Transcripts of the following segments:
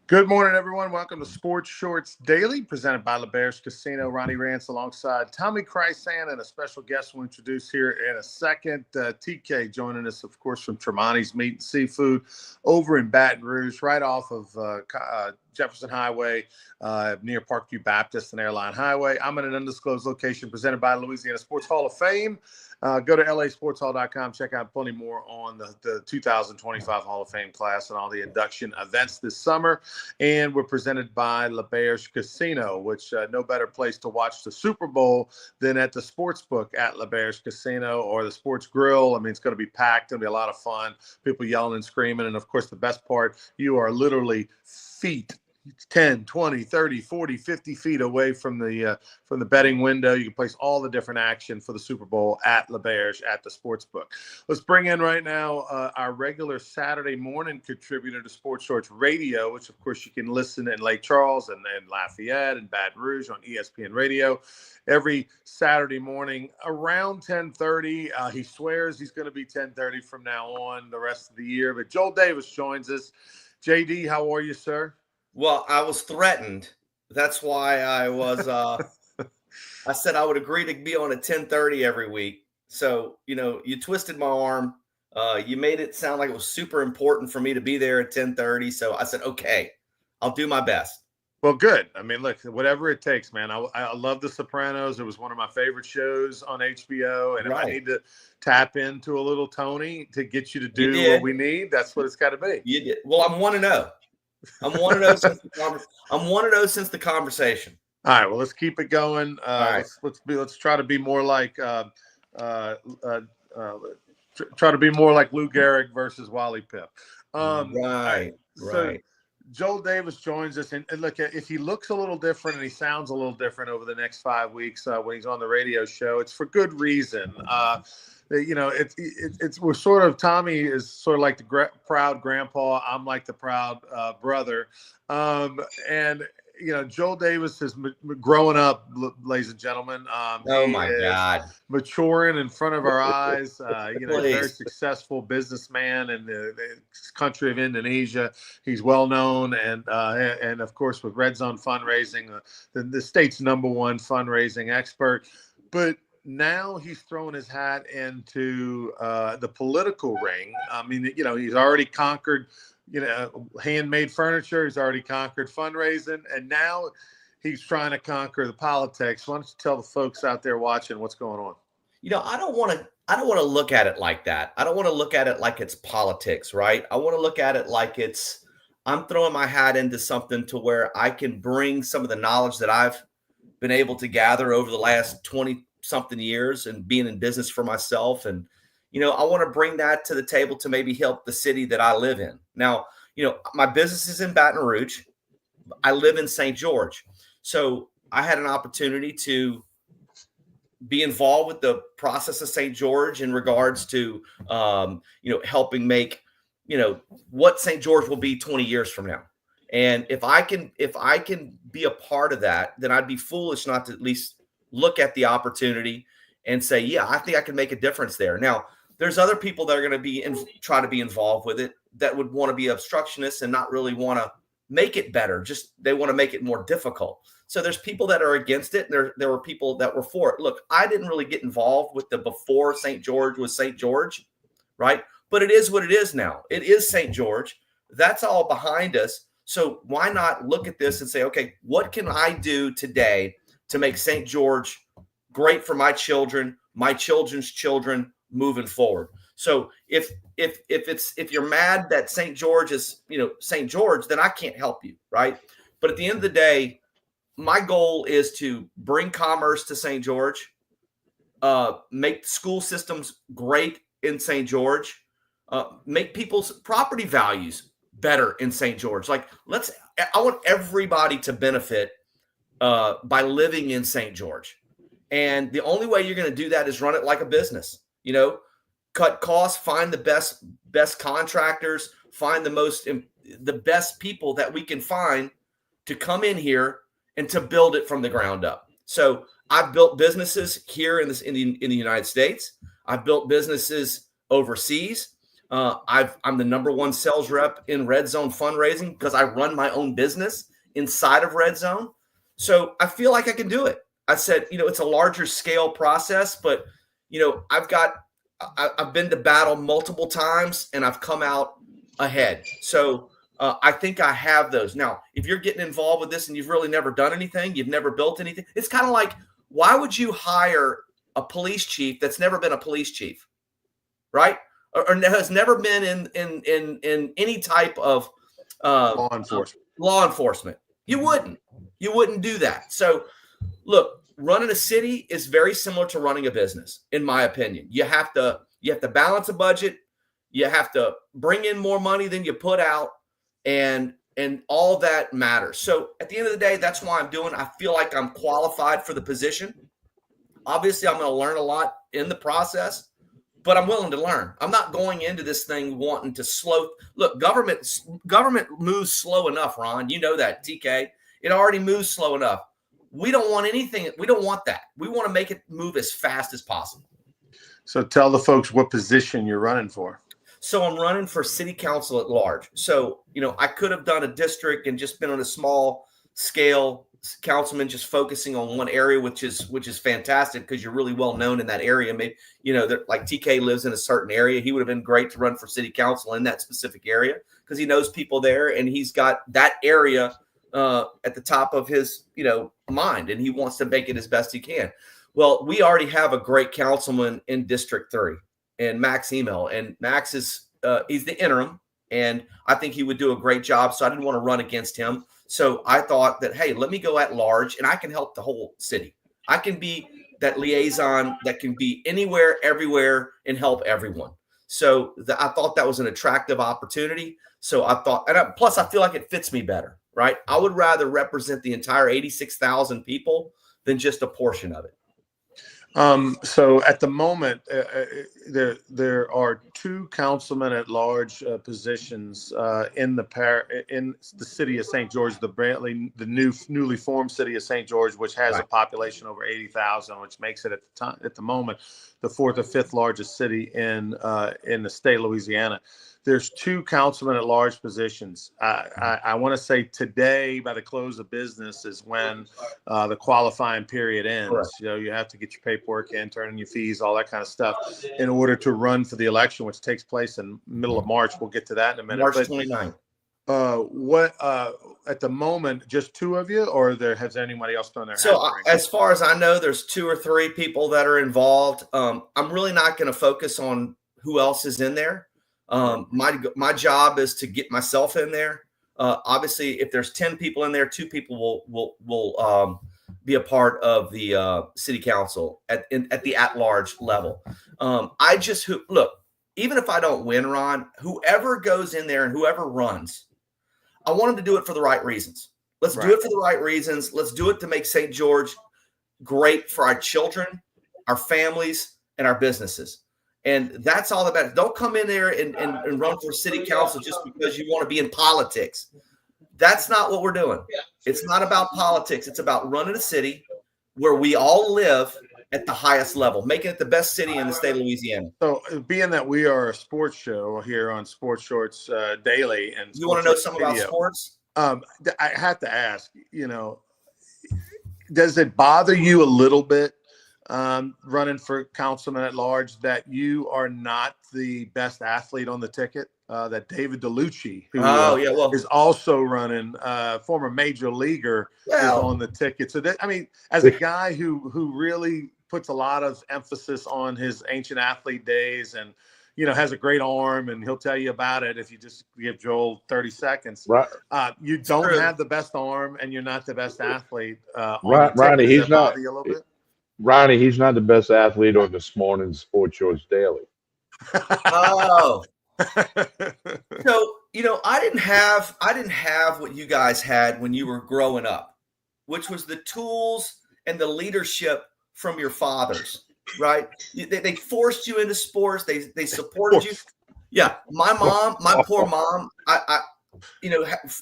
Good morning, everyone. Welcome to Sports Shorts Daily, presented by LeBear's Casino. Ronnie Rance alongside Tommy Chrysan and a special guest we'll introduce here in a second. TK joining us, of course, from Tremonti's Meat and Seafood over in Baton Rouge, right off of Jefferson Highway near Parkview Baptist and Airline Highway. I'm in an undisclosed location presented by Louisiana Sports Hall of Fame. Go to lasportshall.com. Check out plenty more on the 2025 Hall of Fame class and all the induction events this summer. And we're presented by LeBear's Casino, which no better place to watch the Super Bowl than at the sportsbook at LeBear's Casino or the Sports Grill. I mean, it's going to be packed. It'll be a lot of fun. People yelling and screaming. And, of course, the best part, you are literally feet 10, 20, 30, 40, 50 feet away from the betting window. You can place all the different action for the Super Bowl at LeBear's at the Sportsbook. Let's bring in right now our regular Saturday morning contributor to Sports Shorts Radio, which, of course, you can listen in Lake Charles and Lafayette and Baton Rouge on ESPN Radio every Saturday morning around 10:30. He swears he's going to be 10:30 from now on the rest of the year. But Joel Davis joins us. JD, how are you, sir? Well, I was threatened. That's why I was I said I would agree to be on at 10:30 every week. So, you twisted my arm. You made it sound like it was super important for me to be there at 10:30. So I said, okay, I'll do my best. Well, good. I mean, look, whatever it takes, man. I love The Sopranos. It was one of my favorite shows on HBO. And if I need to tap into a little Tony to get you to do what we need, that's what it's got to be. You did. Well, I'm 1-0. I'm 1-0 since the conversation. All right. Well, let's keep it going. Let's try to be more like try to be more like Lou Gehrig versus Wally Pipp. Right. So Joel Davis joins us, and look, if he looks a little different and he sounds a little different over the next 5 weeks when he's on the radio show, it's for good reason. We're sort of, Tommy is sort of like the proud grandpa. I'm like the proud brother. And Joel Davis is growing up, ladies and gentlemen. Oh my God. Maturing in front of our eyes. He's a very successful businessman in the country of Indonesia. He's well known. And of course, with Red Zone Fundraising, the state's #1 fundraising expert. But now he's throwing his hat into the political ring. I mean, he's already conquered, handmade furniture. He's already conquered fundraising, and now he's trying to conquer the politics. Why don't you tell the folks out there watching what's going on? I don't want to look at it like that. I don't want to look at it like it's politics, right? I want to look at it like I'm throwing my hat into something to where I can bring some of the knowledge that I've been able to gather over the last 20-something years and being in business for myself. And, I want to bring that to the table to maybe help the city that I live in. Now, my business is in Baton Rouge. I live in St. George. So I had an opportunity to be involved with the process of St. George in regards to, helping make, what St. George will be 20 years from now. And if I can be a part of that, then I'd be foolish not to at least look at the opportunity and say, yeah, I think I can make a difference there. Now, there's other people that are going to be try to be involved with it that would want to be obstructionists and not really want to make it better. Just they want to make it more difficult. So there's people that are against it. And there were people that were for it. Look, I didn't really get involved with the before St. George was St. George, right? But it is what it is now. It is St. George. That's all behind us. So why not look at this and say, okay, what can I do today to make St. George great for my children, my children's children moving forward? So if you're mad that St. George is, St. George, then I can't help you, right? But at the end of the day, my goal is to bring commerce to St. George, make school systems great in St. George, make people's property values better in St. George. I want everybody to benefit by living in St. George. And the only way you're going to do that is run it like a business, cut costs, find the best contractors, find the best people that we can find to come in here and to build it from the ground up. So I've built businesses here in the United States. I've built businesses overseas. I'm the #1 sales rep in Red Zone fundraising because I run my own business inside of Red Zone. So I feel like I can do it. I said, it's a larger scale process, but I've been to battle multiple times and I've come out ahead. So I think I have those. Now, if you're getting involved with this and you've really never done anything, you've never built anything, it's kind of like, why would you hire a police chief that's never been a police chief, right? Or has never been in any type of Law enforcement. Law enforcement. You wouldn't do that. So look, running a city is very similar to running a business, in my opinion. You have to balance a budget. You have to bring in more money than you put out, and all that matters. So at the end of the day, that's why I'm doing. I feel like I'm qualified for the position. Obviously, I'm going to learn a lot in the process, but I'm willing to learn. I'm not going into this thing wanting to slow. Look, government moves slow enough, Ron. You know that, TK. It already moves slow enough. We don't want anything. We don't want that. We want to make it move as fast as possible. So tell the folks what position you're running for. So I'm running for city council at large. So, I could have done a district and just been on a small scale councilman, just focusing on one area, which is fantastic because you're really well known in that area. Maybe, like TK lives in a certain area. He would have been great to run for city council in that specific area because he knows people there and he's got that area at the top of his, mind, and he wants to make it as best he can. Well, we already have a great councilman in District 3 and Max Email, and Max is he's the interim, and I think he would do a great job. So I didn't want to run against him. So I thought that, hey, let me go at large, and I can help the whole city. I can be that liaison that can be anywhere, everywhere, and help everyone. So I thought that was an attractive opportunity. So I thought, and plus I feel like it fits me better, right? I would rather represent the entire 86,000 people than just a portion of it. So at the moment, there are 2 councilmen at large positions in the city of St. George, the newly formed city of St. George, which has Right. a population over 80,000, which makes it at the moment the 4th or 5th largest city in the state of Louisiana. There's 2 councilmen at large positions. I want to say today, by the close of business, is when the qualifying period ends. Correct. You have to get your paperwork in, turn in your fees, all that kind of stuff, in order to run for the election, which takes place in middle of March. We'll get to that in a minute. March 29th. What at the moment, just 2 of you, or has anybody else thrown their hat? So as far as I know, there's 2 or 3 people that are involved. I'm really not going to focus on who else is in there. My job is to get myself in there. Obviously, if there's 10 people in there, 2 people will be a part of the city council at the at-large level. Look, even if I don't win, Ron, whoever goes in there and whoever runs, I want them to do it for the right reasons. Let's do it for the right reasons. Let's do it to make St. George great for our children, our families, and our businesses. And that's all that matters. Don't come in there and run for city council just because you want to be in politics. That's not what we're doing. It's not about politics. It's about running a city where we all live at the highest level, making it the best city in the state of Louisiana. So being that we are a sports show here on Sports Shorts Daily, and you want to know something about sports? I have to ask, does it bother you a little bit running for councilman at large that you are not the best athlete on the ticket? That David DeLucci, who is also running, former major leaguer, is on the ticket. So as a guy who really puts a lot of emphasis on his ancient athlete days and has a great arm, and he'll tell you about it if you just give Joel 30 seconds. Right. You don't have the best arm, and you're not the best athlete. Ronnie, he's not. You a little bit? Ronnie, he's not the best athlete on this morning's Sports Shorts Daily. Oh. So, I didn't have what you guys had when you were growing up, which was the tools and the leadership from your fathers, right? They forced you into sports. They supported you. Yeah. My poor mom, I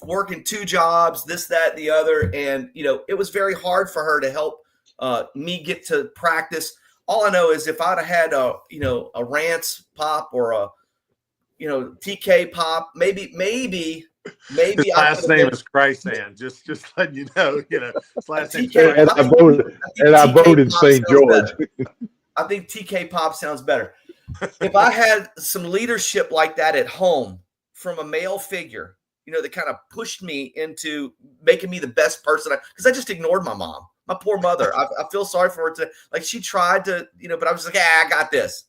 working 2 jobs, this, that, the other. And, it was very hard for her to help me get to practice. All I know is if I'd have had a Rance Pop or a TK Pop, maybe His I last could have name been is Chrysan. Just letting you know. His last name is TK. And I voted. And I TK voted Pop St. sounds George. better. I think TK Pop sounds better. If I had some leadership like that at home from a male figure, that kind of pushed me into making me the best person, because I just ignored my mom, my poor mother. I feel sorry for her like she tried to, but I was like, I got this,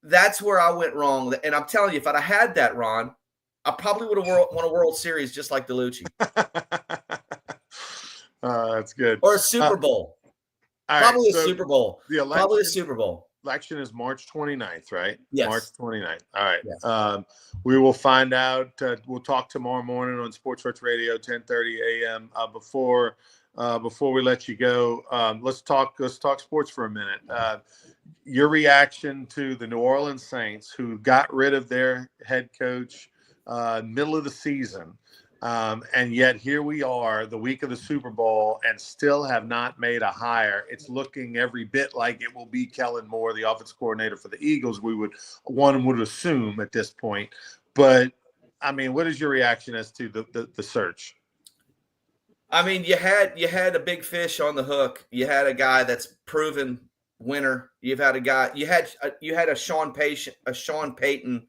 that's where I went wrong. And I'm telling you, if I'd have had that, Ron, I probably would have won a World Series just like DeLucci. That's good. Or a Super Bowl. Probably a Super Bowl. Probably a Super Bowl. Election is March 29th, right? Yes. March 29th. All right. Yes. We will find out. We'll talk tomorrow morning on Sports Church Radio, 10:30 a.m. Before we let you go, let's talk sports for a minute. Your reaction to the New Orleans Saints, who got rid of their head coach middle of the season. And yet here we are the week of the Super Bowl and still have not made a hire. It's looking every bit like it will be Kellen Moore, the offense coordinator for the Eagles. One would assume at this point. But I mean, what is your reaction as to the search? I mean, you had a big fish on the hook. You had a guy that's proven winner. You've had a guy. You had a Sean Payton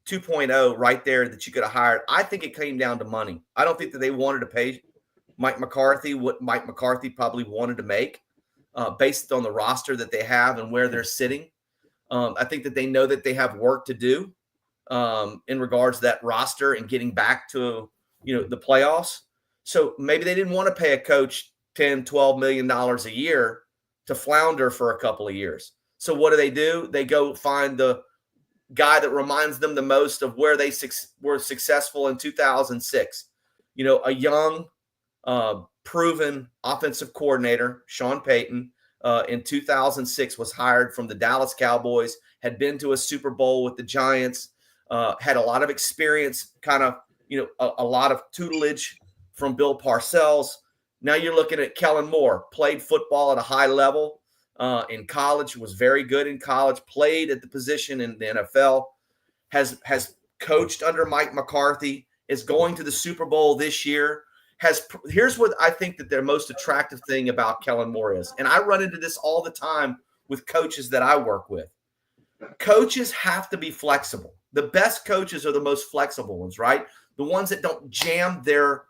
2.0 right there that you could have hired. I think it came down to money. I don't think that they wanted to pay Mike McCarthy what Mike McCarthy probably wanted to make based on the roster that they have and where they're sitting. I think that they know that they have work to do in regards to that roster and getting back to, the playoffs. So maybe they didn't want to pay a coach $10, $12 million a year to flounder for a couple of years. So what do? They go find the guy that reminds them the most of where they were successful in 2006. A young, proven offensive coordinator, Sean Payton, in 2006 was hired from the Dallas Cowboys, had been to a Super Bowl with the Giants, had a lot of experience, kind of, a lot of tutelage from Bill Parcells. Now you're looking at Kellen Moore, played football at a high level. In college, was very good in college, played at the position in the NFL, has coached under Mike McCarthy, is going to the Super Bowl this year. Here's what I think that their most attractive thing about Kellen Moore is, and I run into this all the time with coaches that I work with. Coaches have to be flexible. The best coaches are the most flexible ones, right? The ones that don't jam their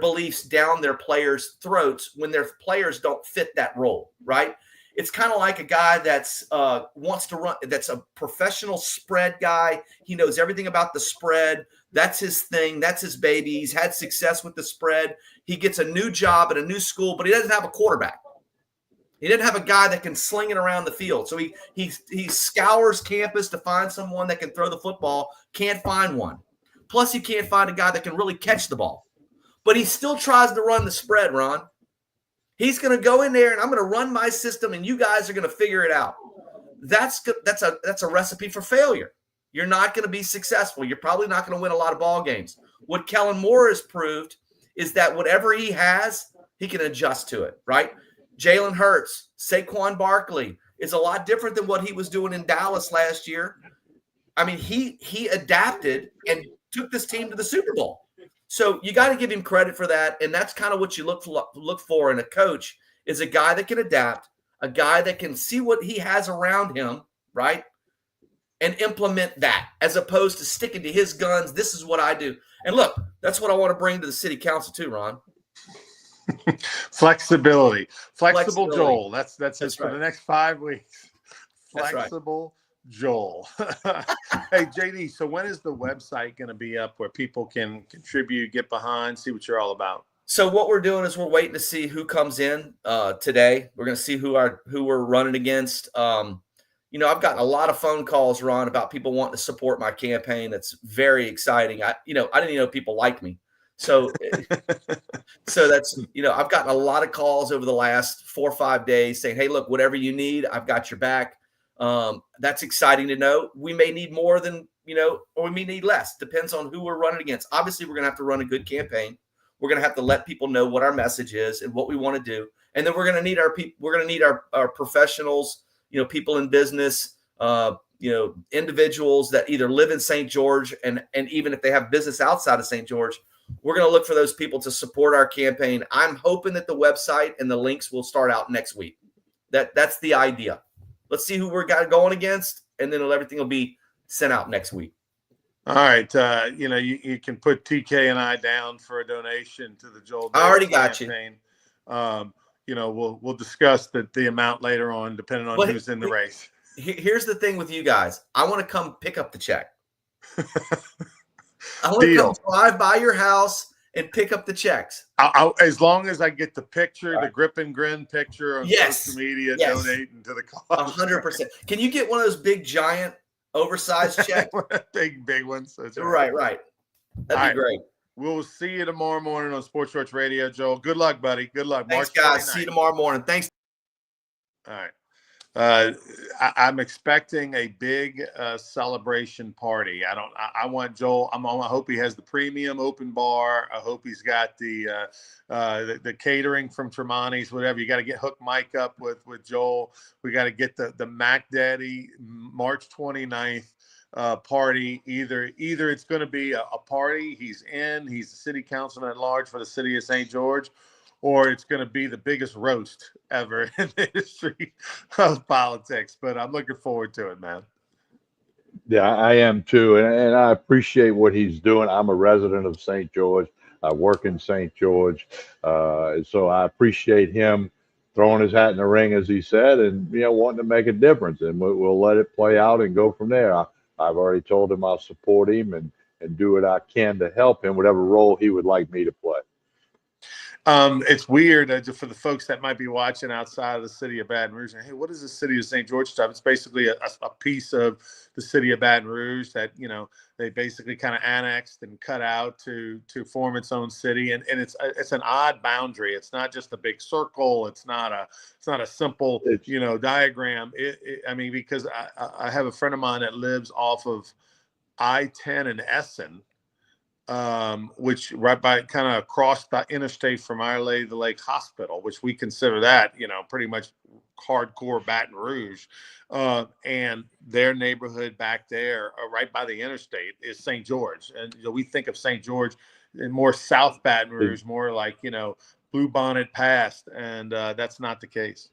beliefs down their players' throats when their players don't fit that role, right? It's kind of like a guy that's wants to run. That's a professional spread guy. He knows everything about the spread. That's his thing. That's his baby. He's had success with the spread. He gets a new job at a new school, but he doesn't have a quarterback. He didn't have a guy that can sling it around the field. So he scours campus to find someone that can throw the football. Can't find one. Plus, he can't find a guy that can really catch the ball. But he still tries to run the spread, Ron. He's going to go in there and I'm going to run my system and you guys are going to figure it out. That's a recipe for failure. You're not going to be successful. You're probably not going to win a lot of ball games. What Kellen Moore has proved is that whatever he has, he can adjust to it, right? Jalen Hurts, Saquon Barkley is a lot different than what he was doing in Dallas last year. I mean, he adapted and took this team to the Super Bowl. So you got to give him credit for that, and that's kind of what you look for in a coach is a guy that can adapt, a guy that can see what he has around him, right, and implement that as opposed to sticking to his guns. This is what I do. And look, that's what I want to bring to the city council too, Ron. Flexible Joel. That's right. for the next 5 weeks. Right. Flexible Joel. Hey, JD, so when is the website going to be up where people can contribute, get behind, see what you're all about? So what we're doing is we're waiting to see who comes in today. We're going to see who we're running against. I've gotten a lot of phone calls, Ron, about people wanting to support my campaign. That's very exciting. I didn't even know people like me. So that's, I've gotten a lot of calls over the last 4 or 5 days saying, hey, look, whatever you need, I've got your back. That's exciting to know. We may need more than, or we may need less. Depends on who we're running against. Obviously, we're going to have to run a good campaign. We're going to have to let people know what our message is and what we want to do. And then we're going to need our people. We're going to need our professionals, people in business, individuals that either live in St. George and even if they have business outside of St. George, we're going to look for those people to support our campaign. I'm hoping that the website and the links will start out next week. That's the idea. Let's see who we're going against, and then everything will be sent out next week. All right. You can put TK and I down for a donation to the Joel Daly I already campaign. got you. We'll discuss the amount later on, depending on who's in the race. Here's the thing with you guys. I want to come pick up the check. I want to come drive by your house and pick up the checks. As long as I get the picture, the grip and grin picture on social media, donating to the cause. 100%. Can you get one of those big, giant, oversized checks? big ones. That's right. That'd be great. We'll see you tomorrow morning on Sports Shorts Radio, Joel. Good luck, buddy. Good luck. Thanks, guys. See you tomorrow morning. Thanks. All right. I'm expecting a big celebration party. I want Joel. I hope he has the premium open bar. I hope he's got the catering from Tremonti's, whatever. You got to get Hook Mike up with Joel. We got to get the Mac Daddy March 29th party. Either it's going to be a party. He's the city councilman at large for the city of St. George, or it's going to be the biggest roast ever in the history of politics. But I'm looking forward to it, man. Yeah, I am too. And I appreciate what he's doing. I'm a resident of St. George. I work in St. George. So I appreciate him throwing his hat in the ring, as he said, and, wanting to make a difference. And we'll let it play out and go from there. I've already told him I'll support him and do what I can to help him, whatever role he would like me to play. It's weird for the folks that might be watching outside of the city of Baton Rouge. Hey, what is the city of St. George stuff? It's basically a piece of the city of Baton Rouge that, they basically kind of annexed and cut out to form its own city. And it's an odd boundary. It's not just a big circle. It's not a simple, diagram. Because I have a friend of mine that lives off of I-10 in Essen, which right by kind of across the interstate from our Lady Lake Hospital, which we consider that, pretty much hardcore Baton Rouge. And their neighborhood back there, right by the interstate, is St. George. And we think of St. George in more South Baton Rouge, more like, Blue Bonnet Pass. And that's not the case.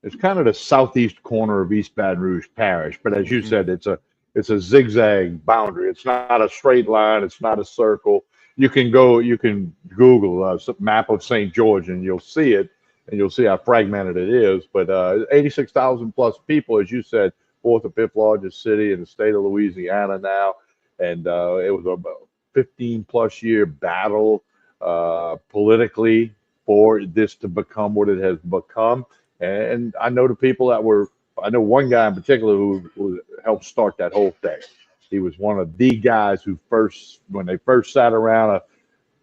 It's kind of the southeast corner of East Baton Rouge Parish. But as you said, it's a zigzag boundary. It's not a straight line. It's not a circle. You can Google a map of St. George and you'll see it, and you'll see how fragmented it is. But 86,000 plus people, as you said, fourth or fifth largest city in the state of Louisiana now. And it was a 15 plus year battle politically for this to become what it has become. And I know the people I know one guy in particular who helped start that whole thing. He was one of the guys who when they first sat around a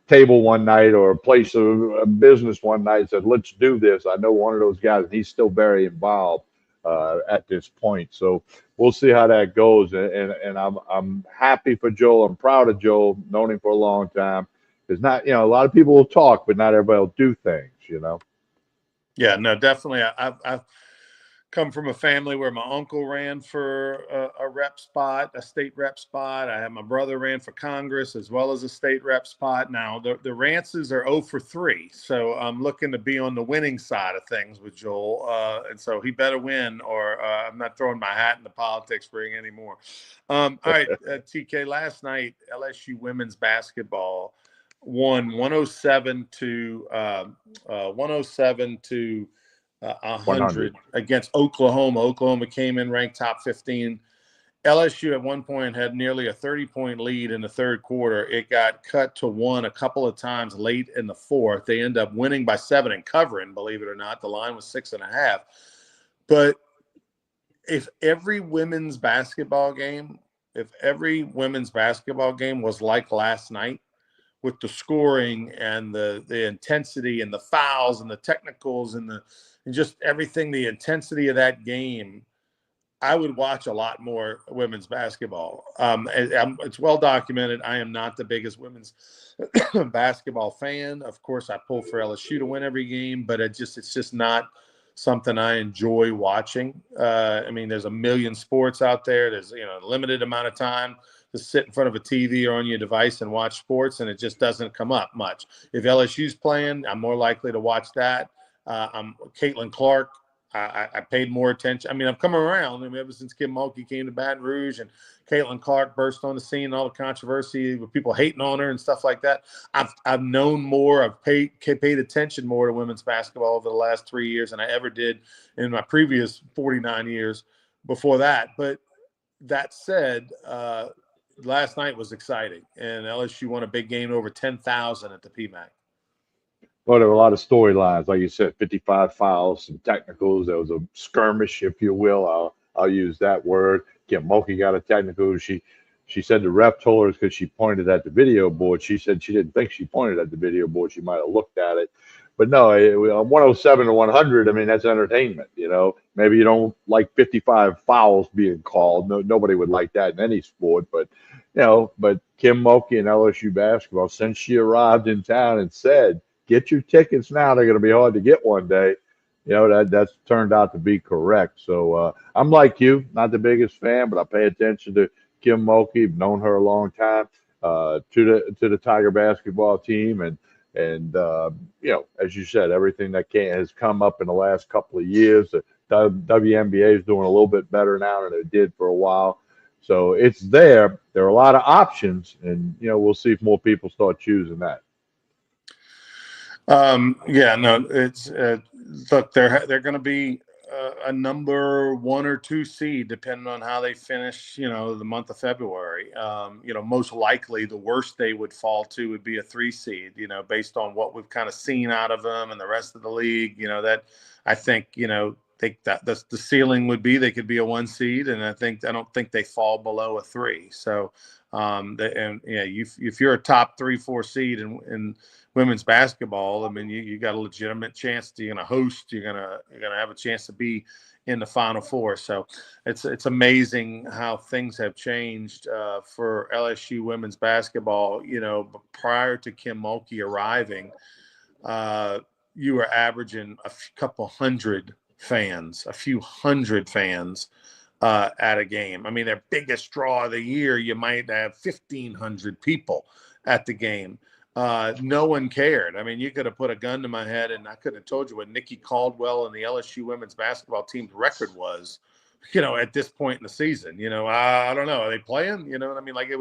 table one night or a place of a business one night, said, let's do this. I know one of those guys, and he's still very involved at this point. So we'll see how that goes. And I'm happy for Joel. I'm proud of Joel. Known him for a long time. It's not, a lot of people will talk, but not everybody will do things, Yeah, no, definitely. I've come from a family where my uncle ran for a state rep spot. I had my brother ran for Congress as well as a state rep spot. Now the Rances are 0 for 3, so I'm looking to be on the winning side of things with Joel, and so he better win, or I'm not throwing my hat in the politics ring anymore. All right, TK. Last night, LSU women's basketball won 107 to 100 against Oklahoma. Oklahoma came in ranked top 15. LSU at one point had nearly a 30-point lead in the third quarter. It got cut to 1 a couple of times late in the fourth. They end up winning by 7 and covering, believe it or not. The line was 6.5. But if every women's basketball game was like last night, with the scoring and the intensity and the fouls and the technicals and just everything, the intensity of that game, I would watch a lot more women's basketball. It's well documented. I am not the biggest women's basketball fan. Of course, I pull for LSU to win every game, but it's just not something I enjoy watching. I mean, there's a million sports out there. There's, a limited amount of time to sit in front of a TV or on your device and watch sports, and it just doesn't come up much. If LSU's playing, I'm more likely to watch that. I'm Caitlin Clark. I paid more attention. I mean, I've come around. I mean, ever since Kim Mulkey came to Baton Rouge and Caitlin Clark burst on the scene, and all the controversy with people hating on her and stuff like that, I've known more. I've paid attention more to women's basketball over the last 3 years than I ever did in my previous 49 years before that. But that said, last night was exciting, and LSU won a big game, over 10,000 at the PMAC. Well, there were a lot of storylines, like you said, 55 fouls, some technicals. There was a skirmish, if you will. I'll use that word. Kim Mulkey got a technical. She said the ref told her because she pointed at the video board. She said she didn't think she pointed at the video board. She might have looked at it. But no, 107 to 100, I mean, that's entertainment, Maybe you don't like 55 fouls being called. No, nobody would like that in any sport. But, but Kim Mulkey and LSU basketball, since she arrived in town and said, get your tickets now, they're going to be hard to get one day, that's turned out to be correct. So I'm like you, not the biggest fan, but I pay attention to Kim Mulkey. I've known her a long time, to the Tiger basketball team. And as you said, everything that has come up in the last couple of years, the WNBA is doing a little bit better now than it did for a while. So it's there. There are a lot of options, and we'll see if more people start choosing that. It's look, they're going to be a number 1 or 2 seed depending on how they finish, the month of February. Most likely the worst they would fall to would be a 3 seed, based on what we've kind of seen out of them and the rest of the league. That I think, that the ceiling would be they could be a 1 seed, and I don't think they fall below a 3. So if you're a top 3-4 seed in women's basketball, I mean, you got a legitimate chance to, host. You're gonna have a chance to be in the Final Four. So it's amazing how things have changed for LSU women's basketball. Prior to Kim Mulkey arriving, you were averaging a few hundred fans at a game. I mean, their biggest draw of the year, you might have 1,500 people at the game. No one cared. I mean, you could have put a gun to my head and I could have told you what Nikki Caldwell and the LSU women's basketball team's record was, at this point in the season. I don't know. Are they playing? You know what I mean? Like,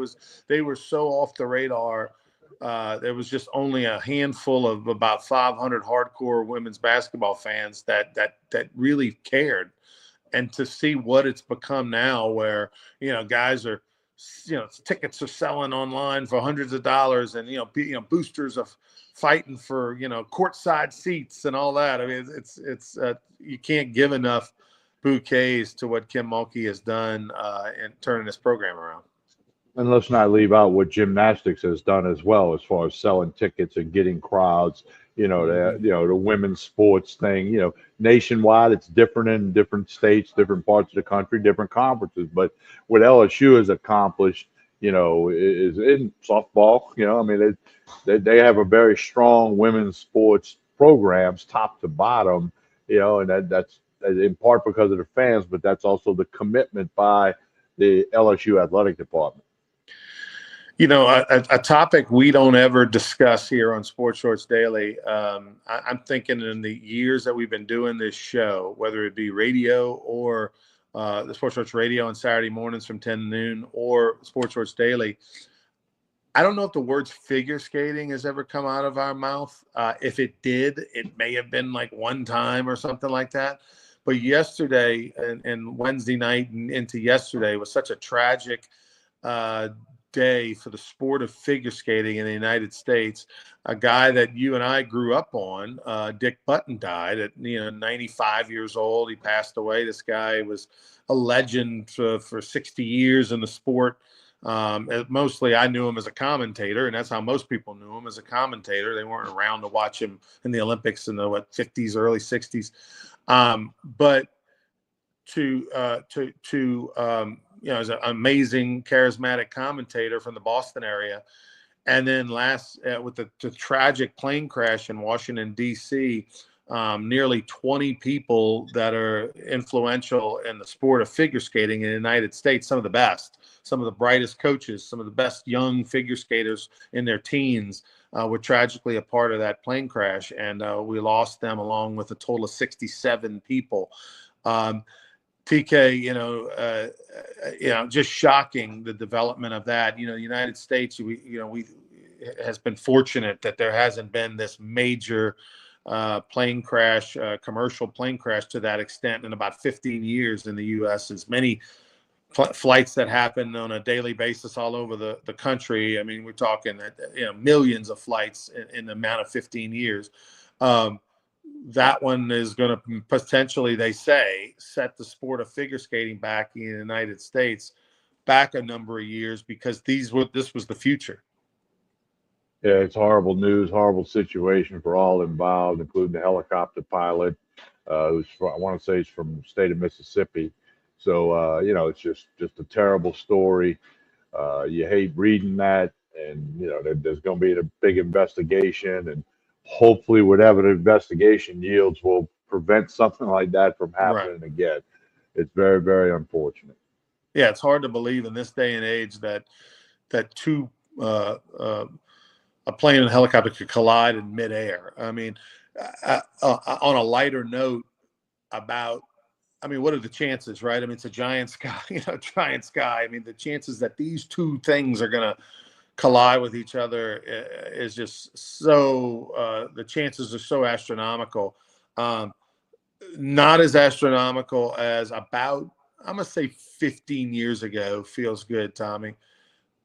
they were so off the radar. There was just only a handful of about 500 hardcore women's basketball fans that really cared. And to see what it's become now, where, guys are, tickets are selling online for hundreds of dollars, and boosters are fighting for courtside seats and all that. I mean, it's you can't give enough bouquets to what Kim Mulkey has done in turning this program around. And let's not leave out what gymnastics has done as well, as far as selling tickets and getting crowds. The women's sports thing. Nationwide, it's different in different states, different parts of the country, different conferences. But what LSU has accomplished, is in softball. I mean, they have a very strong women's sports programs, top to bottom. And that's in part because of the fans, but that's also the commitment by the LSU athletic department. A topic we don't ever discuss here on Sports Shorts Daily. I'm thinking in the years that we've been doing this show, whether it be radio or the Sports Shorts Radio on Saturday mornings from 10 to noon or Sports Shorts Daily, I don't know if the words figure skating has ever come out of our mouth. If it did, it may have been like one time or something like that. But yesterday and Wednesday night and into yesterday was such a tragic day for the sport of figure skating in the United States. A guy that you and I grew up on, Dick Button, died at 95 years old. He passed away. This guy was a legend for 60 years in the sport. Mostly I knew him as a commentator, and that's how most people knew him, as a commentator. They weren't around to watch him in the Olympics in the 50s, early 60s. But as an amazing, charismatic commentator from the Boston area. And then with the tragic plane crash in Washington, D.C., nearly 20 people that are influential in the sport of figure skating in the United States, some of the best, some of the brightest coaches, some of the best young figure skaters in their teens were tragically a part of that plane crash. And we lost them along with a total of 67 people. TK, just shocking, the development of that. The United States, we has been fortunate that there hasn't been this major plane crash, commercial plane crash to that extent in about 15 years in the U.S. As many flights that happen on a daily basis all over the country. I mean, we're talking millions of flights in the amount of 15 years. That one is going to potentially, they say, set the sport of figure skating back in the United States back a number of years, because this was the future. Yeah, it's horrible news, horrible situation for all involved, including the helicopter pilot, who's I want to say he's from the state of Mississippi. So it's just a terrible story. You hate reading that, and there's going to be a big investigation, and hopefully whatever the investigation yields will prevent something like that from happening again. It's very, very unfortunate. Yeah, it's hard to believe in this day and age that two a plane and a helicopter could collide in midair. I mean, on a lighter note what are the chances, right? I mean, it's a giant sky, giant sky. I mean, the chances that these two things are going to collide with each other is just so, the chances are so astronomical. Not as astronomical as about, I'm going to say 15 years ago. Feels good, Tommy.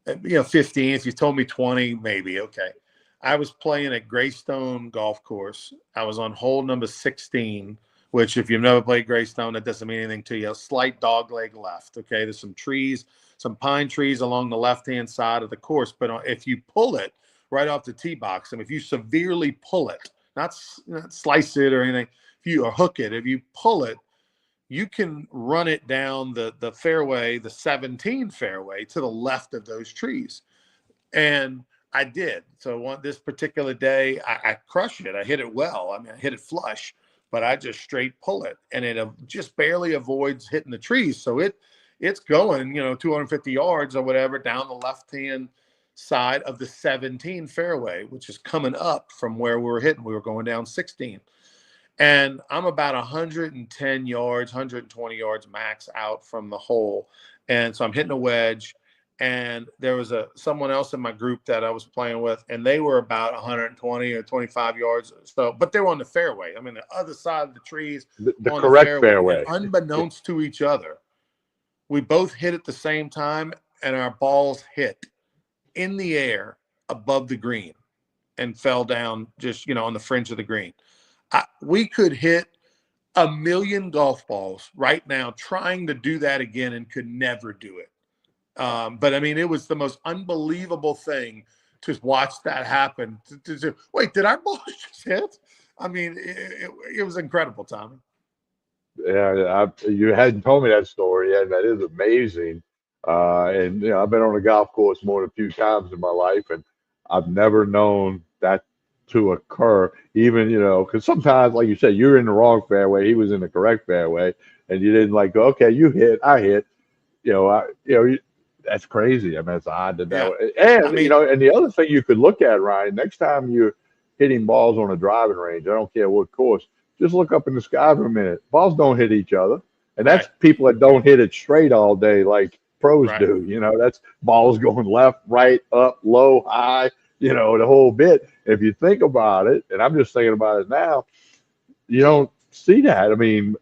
15, if you told me 20, maybe. Okay. I was playing at Greystone Golf Course. I was on hole number 16, which if you've never played Greystone, that doesn't mean anything to you. A slight dogleg left. Okay. There's some trees, some pine trees along the left-hand side of the course. But if you pull it right off the tee box, and if you severely pull it, not slice it or anything, or hook it, if you pull it, you can run it down the fairway, the 17 fairway, to the left of those trees. And I did. So this particular day, I crushed it. I hit it well. I mean, I hit it flush, but I just straight pull it, and it just barely avoids hitting the trees. So it's going, 250 yards or whatever down the left-hand side of the 17 fairway, which is coming up from where we were hitting. We were going down 16. And I'm about 110 yards, 120 yards max out from the hole. And so I'm hitting a wedge. And there was someone else in my group that I was playing with, and they were about 120 or 25 yards. So, but they were on the fairway. I mean, the other side of the trees, the correct fairway. And unbeknownst to each other, we both hit at the same time, and our balls hit in the air above the green and fell down just, on the fringe of the green. We could hit 1 million golf balls right now trying to do that again and could never do it. But I mean, it was the most unbelievable thing to watch that happen. Wait, did our balls just hit? I mean, it was incredible, Tommy. Yeah, you hadn't told me that story, and that is amazing. And I've been on a golf course more than a few times in my life, and I've never known that to occur. Even because sometimes, like you said, you're in the wrong fairway, he was in the correct fairway, and you didn't go, okay, you hit, I hit. That's crazy. I mean, it's odd that way. And and the other thing you could look at, Ryan, next time you're hitting balls on a driving range, I don't care what course, just look up in the sky for a minute. Balls don't hit each other, and that's people that don't hit it straight all day like pros do. That's balls going left, right, up, low, high. The whole bit. If you think about it, and I'm just thinking about it now, you don't see that. I mean,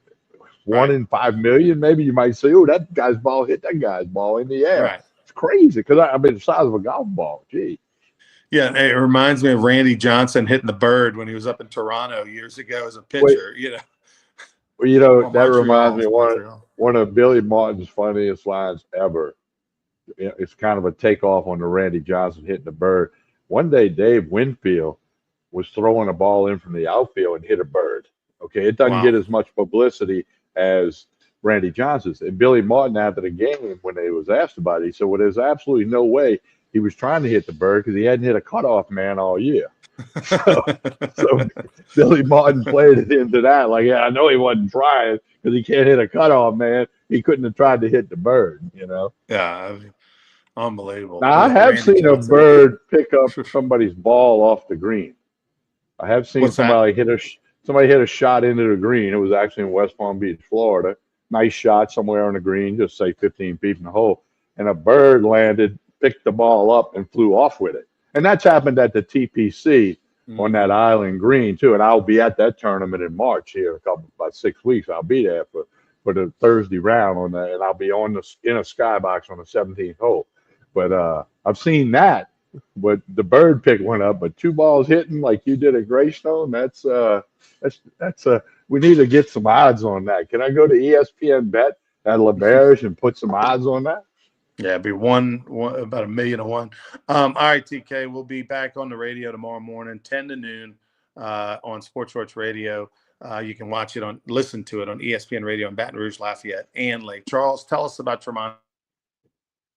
1 in 5 million, maybe you might say, oh, that guy's ball hit that guy's ball in the air. Right. It's crazy because I mean, the size of a golf ball. Gee. Yeah, it reminds me of Randy Johnson hitting the bird when he was up in Toronto years ago as a pitcher. Well, that reminds me of one of Billy Martin's funniest lines ever. It's kind of a takeoff on the Randy Johnson hitting the bird. One day, Dave Winfield was throwing a ball in from the outfield and hit a bird. Okay, it doesn't get as much publicity as Randy Johnson's. And Billy Martin, after the game, when they was asked about it, he said, well, there's absolutely no way he was trying to hit the bird because he hadn't hit a cutoff man all year. So Billy Martin played it into that. Like, yeah, I know he wasn't trying because he can't hit a cutoff man. He couldn't have tried to hit the bird, you know? Yeah, I mean, unbelievable. Now, I have Randy seen Johnson. a bird pick up somebody's ball off the green. I have seen What's somebody hit a shot into the green. It was actually in West Palm Beach, Florida. Nice shot somewhere on the green, just say 15 feet from the hole. And a bird landed, picked the ball up, and flew off with it. And that's happened at the TPC on that island green too. And I'll be at that tournament in March here about 6 weeks. I'll be there for the Thursday round on that, and I'll be in a skybox on the 17th hole. But I've seen that. But the bird pick went up, but 2 balls hitting like you did at Greystone, that's we need to get some odds on that. Can I go to ESPN Bet at LaBerge and put some odds on that? Yeah, it'd be one about 1,000,000 to 1. All right, TK, we'll be back on the radio tomorrow morning, 10 to noon, on Sports Shorts Radio. You can listen to it on ESPN Radio in Baton Rouge, Lafayette, and Lake Charles. Tell us about Tremonti.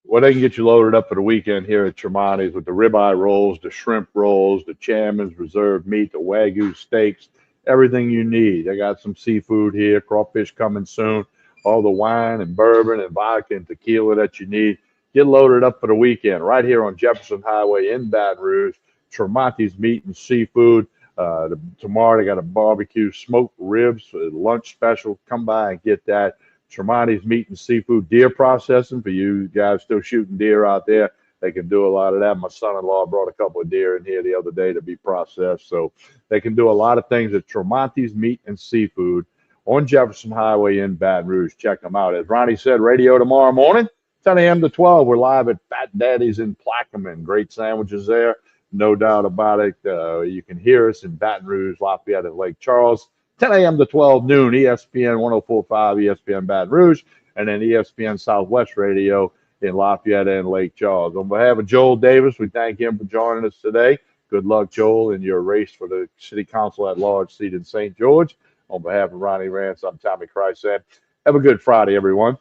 Well, they can get you loaded up for the weekend here at Tremonti's with the ribeye rolls, the shrimp rolls, the Chairman's reserve meat, the Wagyu steaks, everything you need. They got some seafood here, crawfish coming soon, all the wine and bourbon and vodka and tequila that you need. Get loaded up for the weekend right here on Jefferson Highway in Baton Rouge. Tremonti's Meat and Seafood. Tomorrow they got a barbecue smoked ribs lunch special. Come by and get that. Tremonti's Meat and Seafood, deer processing for you guys still shooting deer out there. They can do a lot of that. My son-in-law brought a couple of deer in here the other day to be processed. So they can do a lot of things at Tremonti's Meat and Seafood on Jefferson Highway in Baton Rouge. Check them out. As Ronnie said, radio tomorrow morning, 10 a.m. to 12. We're live at Fat Daddy's in Plaquemine. Great sandwiches there. No doubt about it. You can hear us in Baton Rouge, Lafayette, and Lake Charles. 10 a.m. to 12 noon, ESPN 104.5, ESPN Baton Rouge, and then ESPN Southwest Radio in Lafayette and Lake Charles. On behalf of Joel Davis, we thank him for joining us today. Good luck, Joel, in your race for the City Council at Large seat in St. George. On behalf of Ronnie Rance, I'm Tommy Krysan. Have a good Friday, everyone.